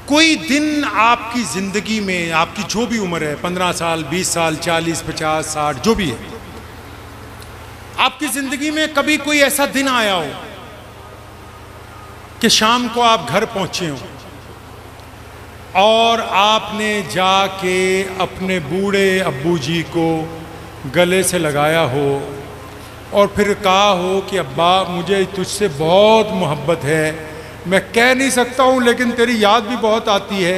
कोई दिन आपकी ज़िंदगी में, आपकी जो भी उम्र है, 15 साल, 20 साल, 40, 50, 60, जो भी है, आपकी ज़िंदगी में कभी कोई ऐसा दिन आया हो कि शाम को आप घर पहुंचे हो और आपने जाके अपने बूढ़े अब्बू जी को गले से लगाया हो और फिर कहा हो कि अब्बा मुझे तुझसे बहुत मोहब्बत है, मैं कह नहीं सकता हूँ लेकिन तेरी याद भी बहुत आती है।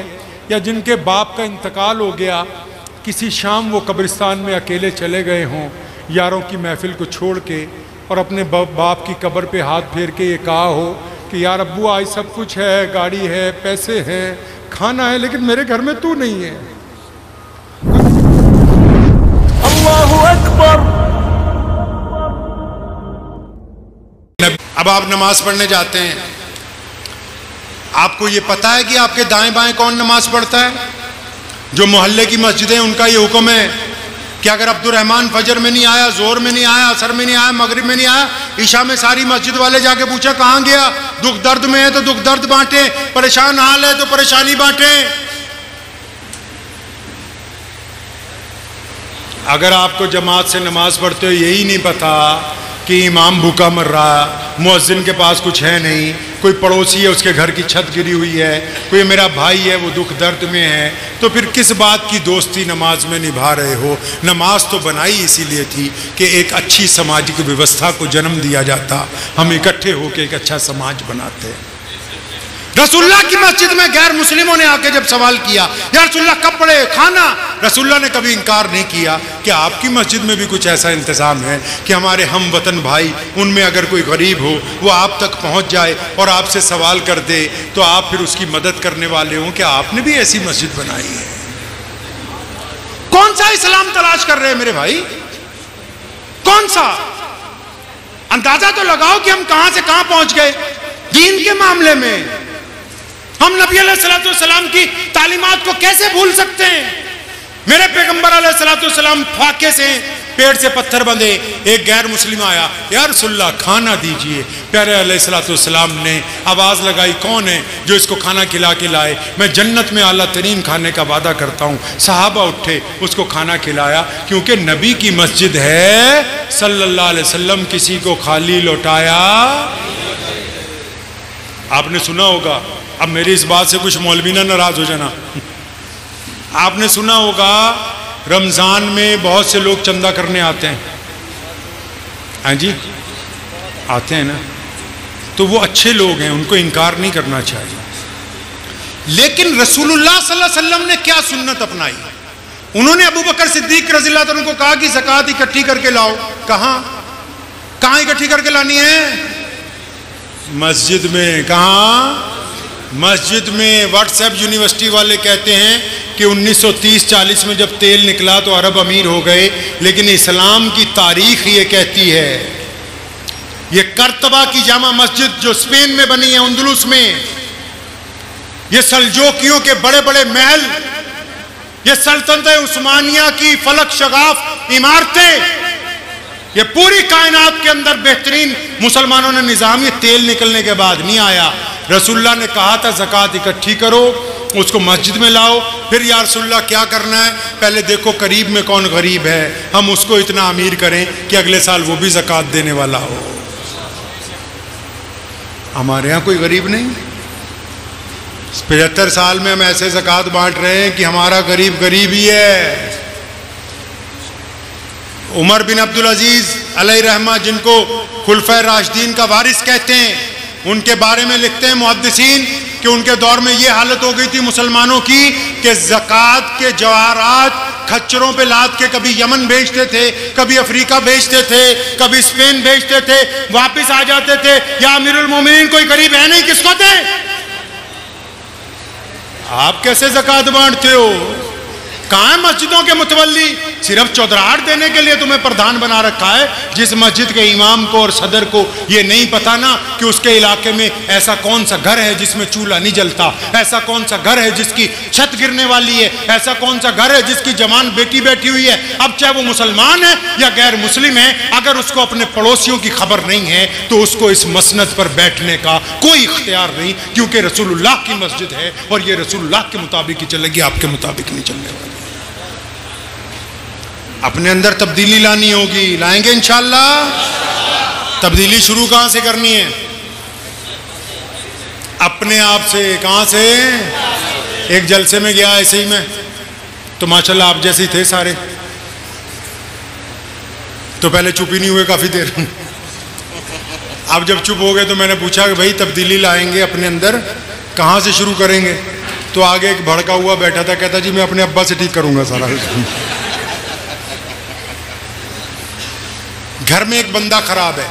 या जिनके बाप का इंतकाल हो गया, किसी शाम वो कब्रिस्तान में अकेले चले गए हों यारों की महफिल को छोड़ के, और अपने बाप की कब्र पे हाथ फेर के ये कहा हो कि यार अब्बू आज सब कुछ है, गाड़ी है, पैसे हैं, खाना है, लेकिन मेरे घर में तू नहीं है। अल्लाहु अकबर। अब आप नमाज पढ़ने जाते हैं, आपको ये पता है कि आपके दाएं बाएं कौन नमाज पढ़ता है? जो मोहल्ले की मस्जिदें, उनका ये हुक्म है कि अगर अब्दुर्रहमान फजर में नहीं आया, जोर में नहीं आया, असर में नहीं आया, मगरिब में नहीं आया, ईशा में सारी मस्जिद वाले जाके पूछा कहाँ गया? दुख दर्द में है तो दुख दर्द बांटे, परेशान हाल है तो परेशानी बांटे। अगर आपको जमात से नमाज पढ़ते हो यही नहीं पता कि इमाम भूखा मर रहा, मुअज्जिन के पास कुछ है नहीं, कोई पड़ोसी है उसके घर की छत गिरी हुई है, कोई मेरा भाई है वो दुख दर्द में है, तो फिर किस बात की दोस्ती नमाज में निभा रहे हो? नमाज तो बनाई इसीलिए थी कि एक अच्छी सामाजिक व्यवस्था को जन्म दिया जाता, हम इकट्ठे होकर एक अच्छा समाज बनाते। रसूलुल्लाह की मस्जिद में गैर मुस्लिमों ने आके जब सवाल किया, या रसूलुल्लाह कपड़े, खाना, रसूलुल्लाह ने कभी इनकार नहीं किया कि आपकी मस्जिद में भी कुछ ऐसा इंतजाम है कि हमारे हम वतन भाई, उनमें अगर कोई गरीब हो वो आप तक पहुंच जाए और आपसे सवाल कर दे तो आप फिर उसकी मदद करने वाले हो। क्या आपने भी ऐसी मस्जिद बनाई है? कौन सा इस्लाम तलाश कर रहे हैं मेरे भाई? कौन सा? अंदाजा तो लगाओ कि हम कहां से कहां पहुंच गए दीन के मामले में। हम नबी अलैहिस्सलाम की तालीमात को कैसे भूल सकते हैं? मेरे पैगंबर अलैहिस्सलाम फाके से पेड़ से पत्थर बंधे, एक गैर मुस्लिम आया, या रसूलल्लाह खाना दीजिए। प्यारे अलैहिस्सलाम ने आवाज़ लगाई, कौन है जो इसको खाना खिला के लाए? मैं जन्नत में आला तरीन खाने का वादा करता हूँ। सहाबा उठे, उसको खाना खिलाया, क्योंकि नबी की मस्जिद है सल्लल्लाहु अलैहि वसल्लम, किसी को खाली लौटाया। आपने सुना होगा, अब मेरी इस बात से कुछ मौलवी ना नाराज हो जाना, आपने सुना होगा रमज़ान में बहुत से लोग चंदा करने आते हैं। हाँ जी, आते हैं ना, तो वो अच्छे लोग हैं, उनको इनकार नहीं करना चाहिए। लेकिन रसूलुल्लाह सल्लल्लाहु अलैहि वसल्लम ने क्या सुन्नत अपनाई? उन्होंने अबू बकर सिद्दीक रज़ियल्लाहु अन्हु को कहा कि ज़कात इकट्ठी करके लाओ। कहाँ इकट्ठी करके लानी है? मस्जिद में। कहाँ? मस्जिद में। व्हाट्सएप यूनिवर्सिटी वाले कहते हैं कि 1930-40 में जब तेल निकला तो अरब अमीर हो गए, लेकिन इस्लाम की तारीख ये कहती है, ये कर्तबा की जामा मस्जिद जो स्पेन में बनी है, अंदलुस में, ये सल्जोकियों के बड़े बड़े महल, ये सल्तनत उस्मानिया की फलक शगाफ इमारतें, ये पूरी कायनात के अंदर बेहतरीन मुसलमानों ने निज़ाम, ये तेल निकलने के बाद नहीं आया। रसूलुल्लाह ने कहा था ज़कात इकट्ठी करो, उसको मस्जिद में लाओ। फिर या रसूलुल्लाह क्या करना है? पहले देखो करीब में कौन गरीब है, हम उसको इतना अमीर करें कि अगले साल वो भी ज़कात देने वाला हो। हमारे यहाँ कोई गरीब नहीं। 75 साल में हम ऐसे ज़कात बांट रहे हैं कि हमारा गरीब गरीब ही है। उमर बिन अब्दुल अजीज अलैहि रहमा, जिनको खुलफा राशिदीन का वारिस कहते हैं, उनके बारे में लिखते हैं मुहद्दिसीन कि उनके दौर में ये हालत हो गई थी मुसलमानों की कि ज़कात के जवाहरात खच्चरों पे लाद के कभी यमन भेजते थे, कभी अफ्रीका भेजते थे, कभी स्पेन भेजते थे, वापस आ जाते थे। या अमीरुल मोमिनीन कोई गरीब है नहीं, किसको दे? आप कैसे ज़कात बांटते हो? कहाँ है मस्जिदों के मुतवल्ली? सिर्फ चौधराहट देने के लिए तुम्हें प्रधान बना रखा है। जिस मस्जिद के इमाम को और सदर को ये नहीं पता ना कि उसके इलाके में ऐसा कौन सा घर है जिसमें चूल्हा नहीं जलता, ऐसा कौन सा घर है जिसकी छत गिरने वाली है, ऐसा कौन सा घर है जिसकी जवान बेटी बैठी हुई है, अब चाहे वो मुसलमान है या गैर मुस्लिम है, अगर उसको अपने पड़ोसियों की खबर नहीं है तो उसको इस मसनद पर बैठने का कोई इख्तियार नहीं, क्योंकि रसूलुल्लाह की मस्जिद है और ये रसूलुल्लाह के मुताबिक ही चलेगी, आपके मुताबिक नहीं चलने वाली। अपने अंदर तब्दीली लानी होगी, लाएंगे इंशाअल्लाह। तब्दीली शुरू कहां से करनी है? अपने आप से। कहां से? एक जलसे में गया ऐसे ही मैं, तो माशाल्लाह आप जैसे ही थे सारे, तो पहले चुप ही नहीं हुए काफी देर। अब जब चुप हो गए तो मैंने पूछा कि भाई तब्दीली लाएंगे अपने अंदर, कहां से शुरू करेंगे? तो आगे एक भड़का हुआ बैठा था, कहता जी मैं अपने अब्बा से ठीक करूंगा सारा। घर में एक बंदा खराब है,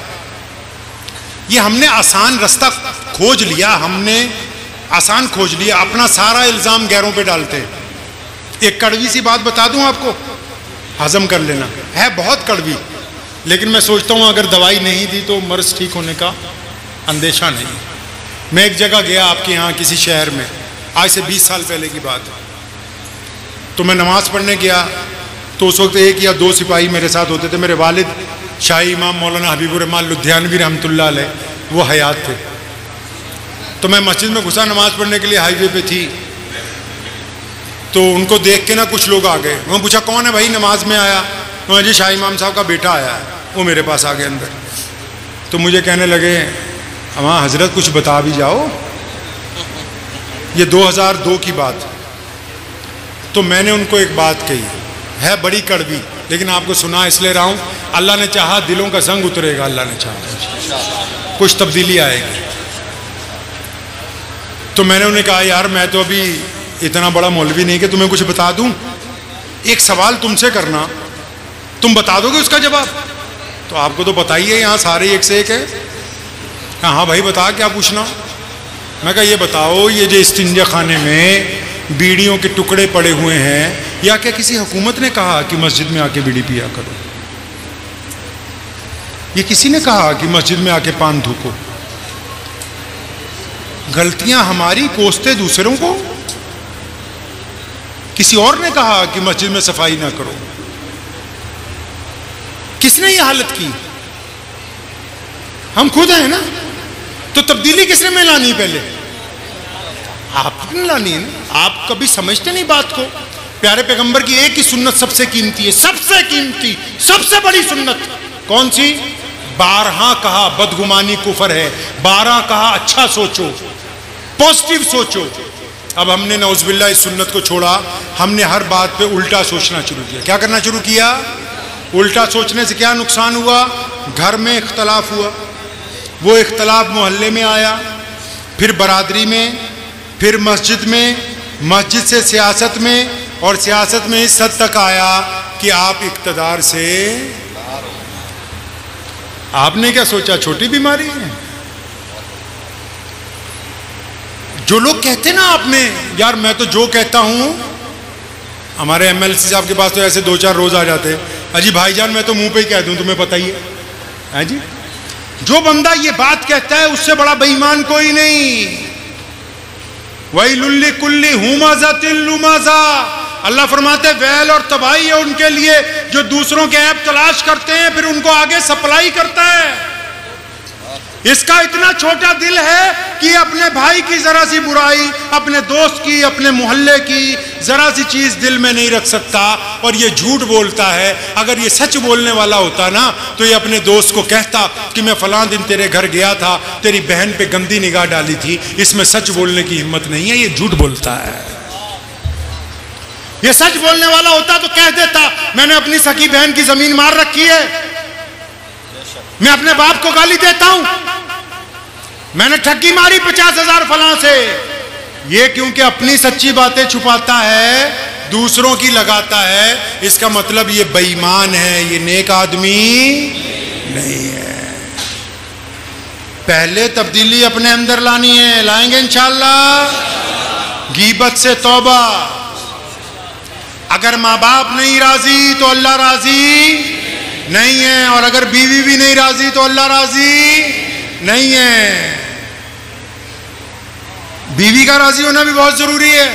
ये हमने आसान रास्ता खोज लिया, हमने आसान खोज लिया, अपना सारा इल्जाम गैरों पे डालते हैं। एक कड़वी सी बात बता दूं आपको, हजम कर लेना, है बहुत कड़वी, लेकिन मैं सोचता हूं अगर दवाई नहीं दी तो मर्ज ठीक होने का अंदेशा नहीं। मैं एक जगह गया आपके यहाँ किसी शहर में, आज से 20 साल पहले की बात, तो मैं नमाज पढ़ने गया, तो उस वक्त एक या दो सिपाही मेरे साथ होते थे। मेरे वालिद शाही इमाम मौलाना हबीबुर रहमान लुधियानवी रहमतुल्लाह अलैह वो हयात थे। तो मैं मस्जिद में घुसा नमाज पढ़ने के लिए, हाईवे पे थी, तो उनको देख के ना कुछ लोग आ गए। उन्होंने पूछा कौन है भाई नमाज में आया? उन्होंने जी शाही इमाम साहब का बेटा आया है। वो मेरे पास आ गए अंदर, तो मुझे कहने लगे हाँ हजरत कुछ बता भी जाओ। ये 2002 की बात। तो मैंने उनको एक बात कही, है बड़ी कड़वी, लेकिन आपको सुना इसलिए रहा हूँ, अल्लाह ने चाहा दिलों का जंग उतरेगा, अल्लाह ने चाहा कुछ तब्दीली आएगी। तो मैंने उन्हें कहा यार मैं तो अभी इतना बड़ा मौलवी नहीं कि तुम्हें कुछ बता दूं, एक सवाल तुमसे करना, तुम बता दोगे उसका जवाब? तो आपको तो पता ही है यहाँ सारे एक से एक है। हाँ भाई बता, क्या पूछना? मैं कहा ये बताओ, ये जो इस्तिंजा खाने में बीड़ियों के टुकड़े पड़े हुए हैं, या क्या किसी हुकूमत ने कहा कि मस्जिद में आके बीड़ी पिया करो? ये किसी ने कहा कि मस्जिद में आके पान थूको? गलतियां हमारी, कोसते दूसरों को। किसी और ने कहा कि मस्जिद में सफाई ना करो? किसने ये हालत की? हम खुद हैं ना। तो तब्दीली किसने में लानी? पहले आपने लानी है ना। आप कभी समझते नहीं बात को। प्यारे पैगंबर की एक ही सुन्नत सबसे कीमती है, सबसे कीमती, सबसे बड़ी सुन्नत कौन सी? 12 कहा बदगुमानी कुफर है, 12 कहा अच्छा सोचो, पॉजिटिव सोचो। अब हमने नौज़बिल्लाह इस सुन्नत को छोड़ा, हमने हर बात पे उल्टा सोचना शुरू किया। क्या करना शुरू किया? उल्टा सोचने से क्या नुकसान हुआ? घर में इख्तलाफ हुआ, वो इख्तलाफ मोहल्ले में आया, फिर बरादरी में, फिर मस्जिद में, मस्जिद से सियासत में, और सियासत में इस हद तक आया कि आप इक़्तिदार से, आपने क्या सोचा छोटी बीमारी है? जो लोग कहते ना आप में, यार मैं तो जो कहता हूं, हमारे MLC साहब के पास तो ऐसे 2-4 रोज आ जाते हैं, अजी भाईजान मैं तो मुंह पे ही कह दूं, तुम्हें पता ही है जी। जो बंदा ये बात कहता है उससे बड़ा बेईमान कोई नहीं। वही लुल्ली कुल्ली हुमाज़ातिल लुमाज़ा, अल्लाह फरमाते वैल और तबाही है उनके लिए जो दूसरों के ऐब तलाश करते हैं फिर उनको आगे सप्लाई करता है। इसका इतना छोटा दिल है कि अपने भाई की जरा सी बुराई, अपने दोस्त की, अपने मोहल्ले की जरा सी चीज दिल में नहीं रख सकता, और ये झूठ बोलता है। अगर ये सच बोलने वाला होता ना तो ये अपने दोस्त को कहता कि मैं फलां दिन तेरे घर गया था, तेरी बहन पे गंदी निगाह डाली थी। इसमें सच बोलने की हिम्मत नहीं है, ये झूठ बोलता है। ये सच बोलने वाला होता तो कह देता मैंने अपनी सगी बहन की जमीन मार रखी है, मैं अपने बाप को गाली देता हूं, मैंने ठगी मारी 50,000 फलां से। ये क्योंकि अपनी सच्ची बातें छुपाता है, दूसरों की लगाता है, इसका मतलब ये बेईमान है, ये नेक आदमी नहीं है। पहले तब्दीली अपने अंदर लानी है, लाएंगे इंशाअल्लाह। गीबत से तौबा, अगर माँ बाप नहीं राजी तो अल्लाह राजी नहीं है, और अगर बीवी भी नहीं राजी तो अल्लाह राजी नहीं है। बीवी का राजी होना भी बहुत जरूरी है।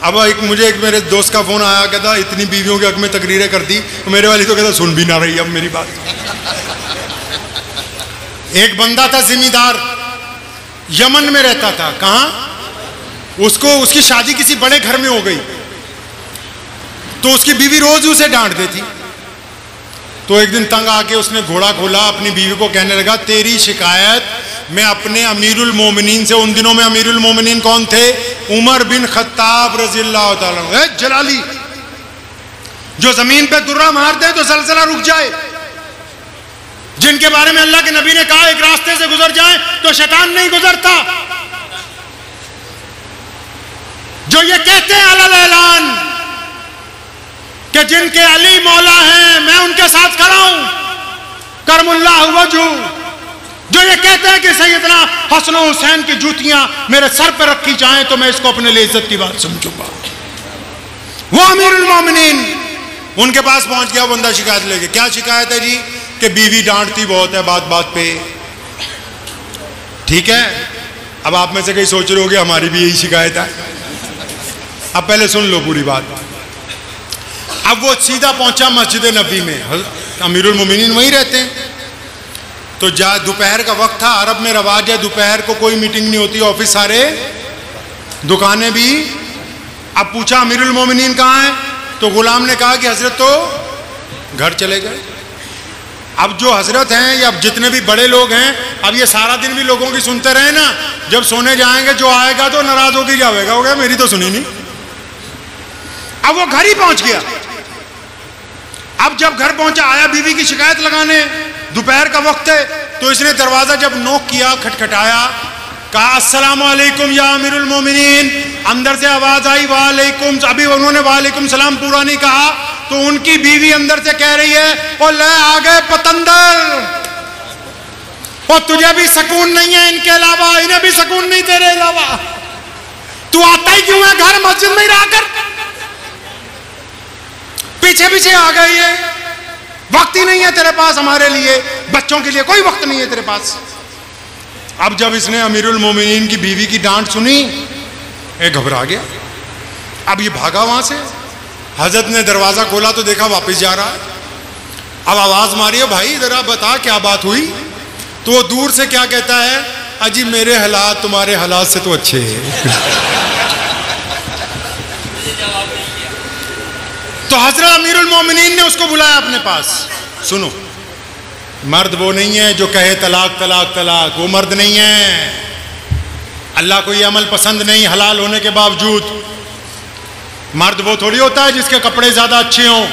अब मुझे एक मेरे दोस्त का फोन आया, कहता इतनी बीवियों के हक में तकरीरें कर दी, तो मेरे वाली तो कहता सुन भी ना रही अब मेरी बात। एक बंदा था जिम्मेदार, यमन में रहता था। कहां? उसकी शादी किसी बड़े घर में हो गई, तो उसकी बीवी रोज उसे डांट देती। तो एक दिन तंग आके उसने घोड़ा खोला, अपनी बीवी को कहने लगा तेरी शिकायत मैं अपने अमीरुल मोमिनीन से। उन दिनों में अमीरुल मोमिनीन कौन थे? उमर बिन खत्ताब रज़ियल्लाहु ताला अन्हु। जलाली जो जमीन पे दुर्रा मारते हैं तो सलसला रुक जाए, जिनके बारे में अल्लाह के नबी ने कहा एक रास्ते से गुजर जाए तो शैतान नहीं गुजरता, जो ये कहते हैं अलल ऐलान कि जिनके अली मौला हैं मैं उनके साथ खड़ा हूं, करमुल्लाह वजहू, जो ये कहते हैं कि सैयदना हसन हुसैन की जूतियां मेरे सर पर रखी जाएं तो मैं इसको अपने लिए इज्जत की बात समझूंगा। वो अमीरुल मोमिनीन उनके पास पहुंच गया बंदा शिकायत लेके। क्या शिकायत है जी? कि बीवी डांटती बहुत है बात बात पे। ठीक है, अब आप में से कई सोच रहे होगे हमारी भी यही शिकायत है। अब पहले सुन लो पूरी बात। अब वो सीधा पहुंचा मस्जिद नबी में, अमीरुल मोमिनीन वहीं रहते हैं। तो दोपहर का वक्त था, अरब में रवाज है दोपहर को कोई मीटिंग नहीं होती, ऑफिस सारे, दुकानें भी। अब पूछा अमीरुल मोमिनीन कहाँ है? तो गुलाम ने कहा कि हजरत तो घर चले गए। अब जो हजरत हैं या जितने भी बड़े लोग हैं, अब ये सारा दिन भी लोगों की सुनते रहे ना, जब सोने जाएंगे जो आएगा तो नाराज होकर जाएगा, हो गया मेरी तो सुनी नहीं। अब वो घर ही पहुंच गया। अब जब घर पहुंचा, आया बीवी की शिकायत लगाने, दोपहर का वक्त है, तो इसने दरवाजा जब नॉक किया, खटखटाया, कहा अस्सलाम वालेकुम या अमीरुल मोमिनीन। अंदर से आवाज आई वालेकुम। अभी उन्होंने वालेकुम सलाम पूरा नहीं कहा तो उनकी बीवी अंदर से कह रही है ओ ले आ गए पतंदर, और तुझे भी सुकून नहीं है, इनके अलावा इन्हें भी सुकून नहीं तेरे अलावा, तू आता ही क्यों है घर, मस्जिद में ही रहा कर, पीछे पीछे आ गई है, वक्त ही नहीं है तेरे पास हमारे लिए, बच्चों के लिए कोई वक्त नहीं है तेरे पास। अब जब इसने अमीरुल मोमिनीन की बीवी की डांट सुनी, ये घबरा गया। अब ये भागा वहां से। हजरत ने दरवाजा खोला तो देखा वापस जा रहा है। अब आवाज मारी, भाई जरा बता क्या बात हुई। तो वो दूर से क्या कहता है, अजी मेरे हालात तुम्हारे हालात से तो अच्छे हैं। तो हजरत अमीरुल मोमिनीन ने उसको बुलाया अपने पास। सुनो, मर्द वो नहीं है जो कहे तलाक तलाक तलाक, वो मर्द नहीं है। अल्लाह को ये अमल पसंद नहीं हलाल होने के बावजूद। मर्द वो थोड़ी होता है जिसके कपड़े ज्यादा अच्छे हों,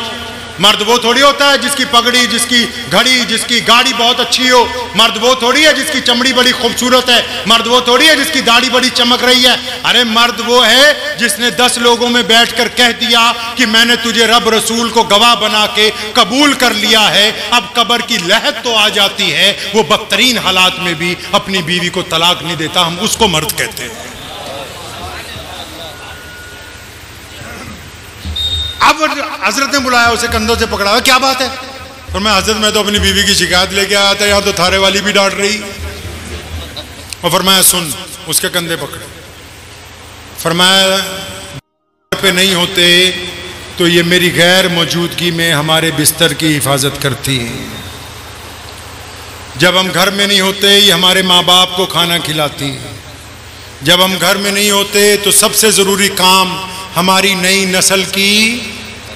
मर्द वो थोड़ी होता है जिसकी पगड़ी, जिसकी घड़ी, जिसकी गाड़ी बहुत अच्छी हो, मर्द वो थोड़ी है जिसकी चमड़ी बड़ी खूबसूरत है, मर्द वो थोड़ी है जिसकी दाढ़ी बड़ी चमक रही है। अरे मर्द वो है जिसने 10 लोगों में बैठकर कह दिया कि मैंने तुझे रब रसूल को गवाह बना के कबूल कर लिया है। अब कब्र की लहर तो आ जाती है, वो बदतरीन हालात में भी अपनी बीवी को तलाक नहीं देता, हम उसको मर्द कहते हैं। अब हजरत ने बुलाया, उसे कंधों से पकड़ा, क्या बात है? और मैं हजरत, मैं तो अपनी बीवी की शिकायत लेके आया था, यहाँ तो थारे वाली भी डांट रही। और फरमाया सुन, उसके कंधे पकड़े, फरमाया पे नहीं होते तो ये मेरी गैर मौजूदगी में हमारे बिस्तर की हिफाजत करती है, जब हम घर में नहीं होते ये हमारे माँ बाप को खाना खिलाती है, जब हम घर में नहीं होते तो सबसे ज़रूरी काम हमारी नई नस्ल की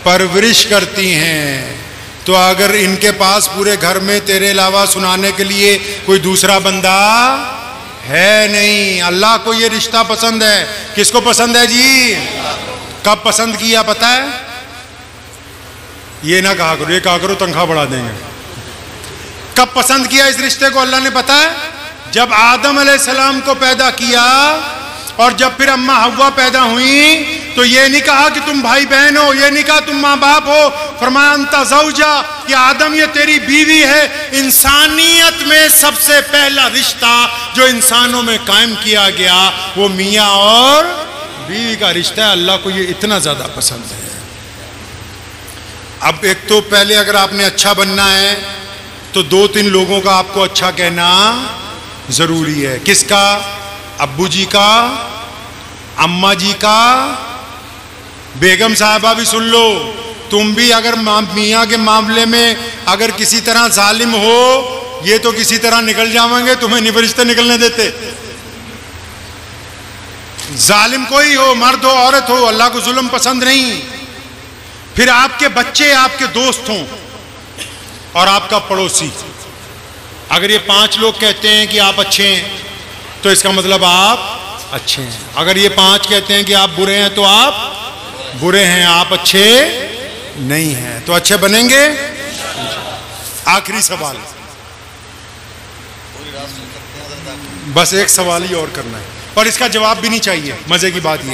परवरिश करती हैं। तो अगर इनके पास पूरे घर में तेरे अलावा सुनाने के लिए कोई दूसरा बंदा है नहीं। अल्लाह को ये रिश्ता पसंद है। किसको पसंद है जी? कब पसंद किया पता है? ये ना कहा करो, ये कहा करो तनख्वाह बढ़ा देंगे। कब पसंद किया इस रिश्ते को अल्लाह ने पता है? जब आदम अलैहिस्सलाम को पैदा किया और जब फिर अम्मा हव्वा पैदा हुई तो ये नहीं कहा कि तुम भाई बहन हो, ये नहीं कहा तुम माँ बाप हो, फरमाया अंता ज़ौजा कि आदम ये तेरी बीवी है। इंसानियत में सबसे पहला रिश्ता जो इंसानों में कायम किया गया वो मियाँ और बीवी का रिश्ता है, अल्लाह को ये इतना ज़्यादा पसंद है। अब एक तो पहले अगर आपने अच्छा बनना है तो 2-3 लोगों का आपको अच्छा कहना ज़रूरी है। किसका? अब्बू जी का, अम्मा जी का, बेगम साहिबा भी सुन लो, तुम भी अगर मियाँ के मामले में अगर किसी तरह जालिम हो, ये तो किसी तरह निकल जाएंगे, तुम्हें नहीं रिश्ते निकलने देते। जालिम कोई हो, मर्द हो औरत हो, अल्लाह को जुल्म पसंद नहीं। फिर आपके बच्चे आपके दोस्त हों और आपका पड़ोसी, अगर ये 5 लोग कहते हैं कि आप अच्छे हैं तो इसका मतलब आप अच्छे हैं। अगर ये 5 कहते हैं कि आप बुरे हैं तो आप बुरे हैं, आप अच्छे नहीं हैं। तो अच्छे बनेंगे? आखिरी सवाल, बस एक सवाल ही और करना है और इसका जवाब भी नहीं चाहिए। मजे की बात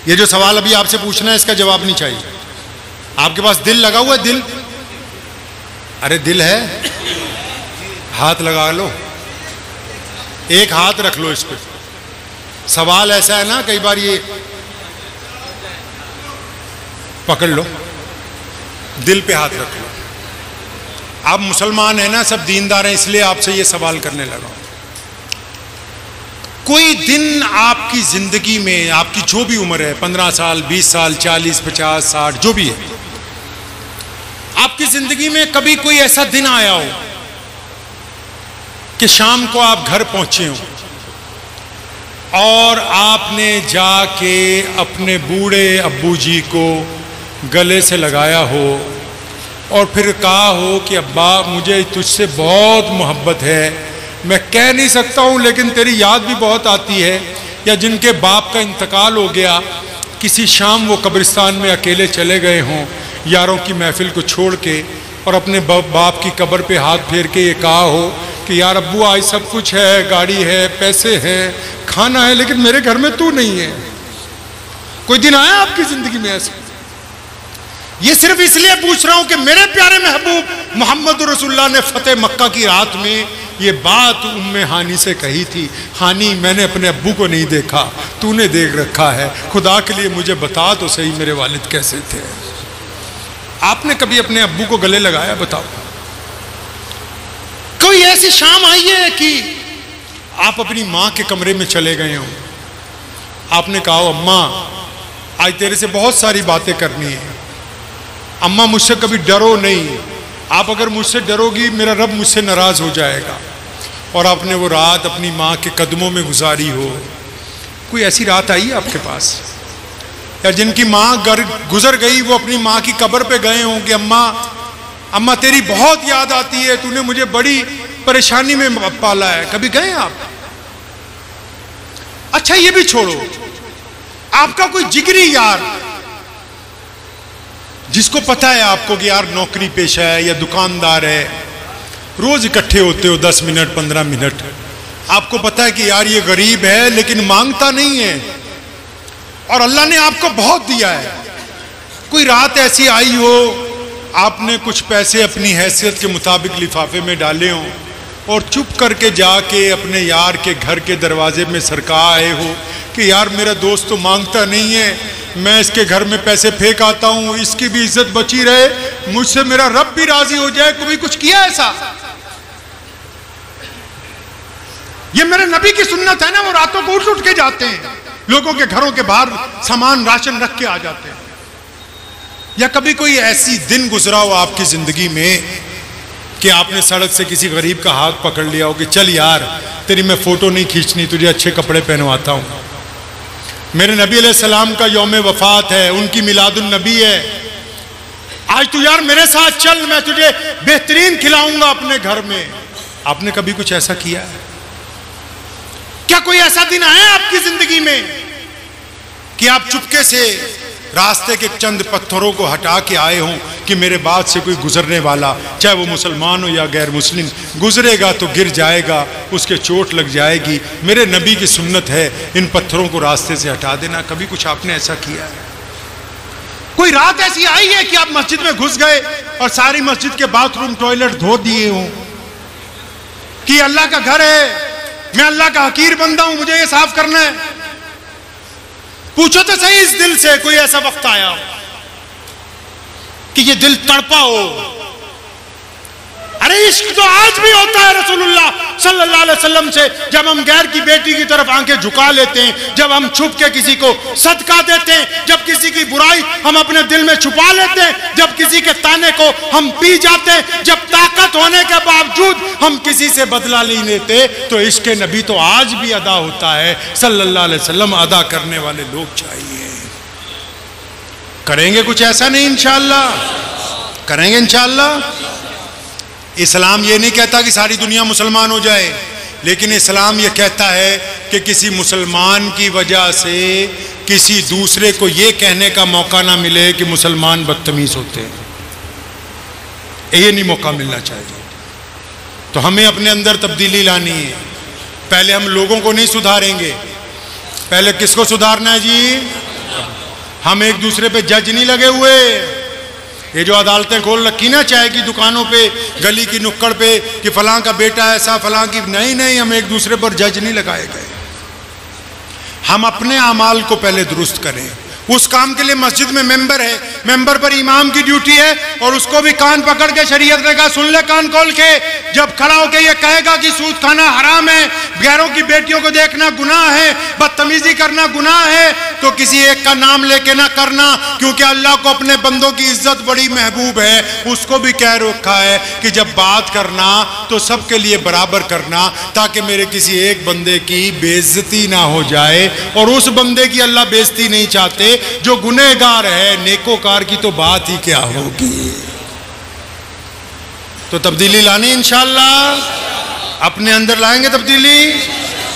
ये जो सवाल अभी आपसे पूछना है इसका जवाब नहीं चाहिए। आपके पास दिल लगा हुआ है? दिल, अरे दिल है, हाथ लगा लो, एक हाथ रख लो इस पे। सवाल ऐसा है ना, कई बार ये पकड़ लो, दिल पे हाथ रख लो। आप मुसलमान हैं ना, सब दीनदार हैं, इसलिए आपसे ये सवाल करने लगा। कोई दिन आपकी जिंदगी में, आपकी जो भी उम्र है, 15 साल, 20 साल, 40, 50, 60, जो भी है, आपकी जिंदगी में कभी कोई ऐसा दिन आया हो कि शाम को आप घर पहुंचे हो और आपने जाके अपने बूढ़े अब्बू जी को गले से लगाया हो और फिर कहा हो कि अब्बा मुझे तुझसे बहुत मोहब्बत है, मैं कह नहीं सकता हूँ लेकिन तेरी याद भी बहुत आती है। या जिनके बाप का इंतकाल हो गया, किसी शाम वो कब्रिस्तान में अकेले चले गए हों यारों की महफिल को छोड़ के और अपने बाप की कब्र पे हाथ फेर के ये कहा हो कि यार अब्बू आज सब कुछ है, गाड़ी है, पैसे हैं, खाना है, लेकिन मेरे घर में तू नहीं है। कोई दिन आया आपकी जिंदगी में ऐसा? ये सिर्फ इसलिए पूछ रहा हूं कि मेरे प्यारे महबूब मोहम्मद रसूलुल्लाह ने फतेह मक्का की रात में ये बात उम्मे हानी से कही थी, हानी मैंने अपने अब्बू को नहीं देखा, तूने देख रखा है, खुदा के लिए मुझे बता तो सही मेरे वालिद कैसे थे। आपने कभी अपने अब्बू को गले लगाया? बताओ। कोई ऐसी शाम आई है कि आप अपनी माँ के कमरे में चले गए हो, आपने कहा अम्मा आज तेरे से बहुत सारी बातें करनी है, अम्मा मुझसे कभी डरो नहीं, आप अगर मुझसे डरोगी मेरा रब मुझसे नाराज हो जाएगा। और आपने वो रात अपनी माँ के कदमों में गुजारी हो। कोई ऐसी रात आई है आपके पास? या जिनकी माँ गुजर गई वो अपनी माँ की कब्र पे गए हों कि अम्मा अम्मा तेरी बहुत याद आती है, तूने मुझे बड़ी परेशानी में पाला है, कभी गए आप? अच्छा ये भी छोड़ो, आपका कोई जिगरी यार जिसको पता है आपको कि यार नौकरी पेशा है या दुकानदार है, रोज इकट्ठे होते हो 10 मिनट 15 मिनट, आपको पता है कि यार ये गरीब है लेकिन मांगता नहीं है और अल्लाह ने आपको बहुत दिया है। कोई रात ऐसी आई हो आपने कुछ पैसे अपनी हैसियत के मुताबिक लिफाफे में डाले हों और चुप करके जाके अपने यार के घर के दरवाजे में सरका आए हो कि यार मेरा दोस्त तो मांगता नहीं है, मैं इसके घर में पैसे फेंक आता हूं, इसकी भी इज्जत बची रहे, मुझसे मेरा रब भी राजी हो जाए। कभी कुछ किया ऐसा? ये मेरे नबी की सुन्नत है ना, वो रातों को उठ के जाते हैं, लोगों के घरों के बाहर सामान राशन रख के आ जाते हैं। या कभी कोई ऐसी दिन गुजरा हो आपकी जिंदगी में कि आपने सड़क से किसी गरीब का हाथ पकड़ लिया हो कि चल यार तेरी मैं फोटो नहीं खींचनी, तुझे अच्छे कपड़े पहनवाता हूं, मेरे नबी अलैहिस्सलाम का यौम वफात है, उनकी मिलादुन नबी है, आज तू यार मेरे साथ चल, मैं तुझे बेहतरीन खिलाऊंगा अपने घर में। आपने कभी कुछ ऐसा किया है? क्या कोई ऐसा दिन आया आपकी जिंदगी में कि आप चुपके से रास्ते के चंद पत्थरों को हटा के आए हों कि मेरे बाद से कोई गुजरने वाला, चाहे वो मुसलमान हो या गैर मुस्लिम, गुजरेगा तो गिर जाएगा, उसके चोट लग जाएगी, मेरे नबी की सुन्नत है इन पत्थरों को रास्ते से हटा देना। कभी कुछ आपने ऐसा किया है? कोई रात ऐसी आई है कि आप मस्जिद में घुस गए और सारी मस्जिद के बाथरूम टॉयलेट धो दिए हों कि अल्लाह का घर है, मैं अल्लाह का हकीर बंदा हूं, मुझे ये साफ करना है? पूछो तो सही इस दिल से, कोई ऐसा वक्त आया कि ये दिल तड़पा हो? अरे इश्क तो आज भी होता है रसूलुल्लाह सल्लल्लाहु अलैहि वसल्लम से, जब हम गैर की बेटी की तरफ आंखें झुका लेते हैं, जब हम छुप के किसी को सदका देते हैं, जब किसी की बुराई हम अपने दिल में छुपा लेते हैं, जब किसी के ताने को हम पी जाते हैं, जब ताकत होने के बावजूद हम किसी से बदला नहीं लेते, तो इश्क नबी तो आज भी अदा होता है सल्लल्लाहु अलैहि वसल्लम। अदा करने वाले लोग चाहिए। करेंगे कुछ ऐसा नहीं, इंशाअल्लाह करेंगे इंशाअल्लाह। इस्लाम ये नहीं कहता कि सारी दुनिया मुसलमान हो जाए, लेकिन इस्लाम ये कहता है कि किसी मुसलमान की वजह से किसी दूसरे को ये कहने का मौका ना मिले कि मुसलमान बदतमीज होते हैं। ये नहीं मौका मिलना चाहिए। तो हमें अपने अंदर तब्दीली लानी है। पहले हम लोगों को नहीं सुधारेंगे, पहले किसको सुधारना है जी? हम एक दूसरे पे जज नहीं लगे हुए। ये जो अदालतें खोल रखी ना चाय की दुकानों पे, गली की नुक्कड़ पे, कि फलां का बेटा ऐसा, फलां की, नहीं, हम एक दूसरे पर जज नहीं लगाए गए। हम अपने अमाल को पहले दुरुस्त करें। उस काम के लिए मस्जिद में मेंबर है, मेंबर पर इमाम की ड्यूटी है, और उसको भी कान पकड़ के शरीयत ने कहा सुन ले कान खोल के, जब खड़ा होकर ये कहेगा कि सूद खाना हराम है, गैरों की बेटियों को देखना गुनाह है, बदतमीजी करना गुनाह है, तो किसी एक का नाम लेके ना करना, क्योंकि अल्लाह को अपने बंदों की इज्जत बड़ी महबूब है। उसको भी कह रखा है कि जब बात करना तो सबके लिए बराबर करना, ताकि मेरे किसी एक बंदे की बेइज्जती ना हो जाए, और उस बंदे की अल्लाह बेइज्जती नहीं चाहते जो गुनहगार है। नेकोकार की तो बात ही क्या होगी। तो तब्दीली लानी इंशाअल्लाह, अपने अंदर लाएंगे तब्दीली।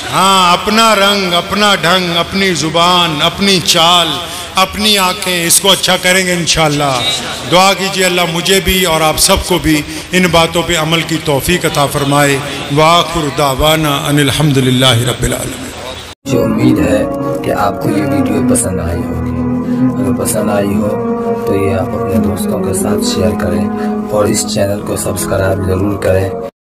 हाँ, अपना रंग, अपना ढंग, अपनी जुबान, अपनी चाल, अपनी आंखें, इसको अच्छा करेंगे इंशाअल्लाह। दुआ कीजिए अल्लाह मुझे भी और आप सबको भी इन बातों पे अमल की तौफीक अता फरमाए। वाखिर दावाना अनिल हम्दुलिल्लाहि रब्बिल आलमीन। मुझे उम्मीद है कि आपको ये वीडियो पसंद आई होगी। अगर पसंद आई हो तो ये आप अपने दोस्तों के साथ शेयर करें और इस चैनल को सब्सक्राइब जरूर करें।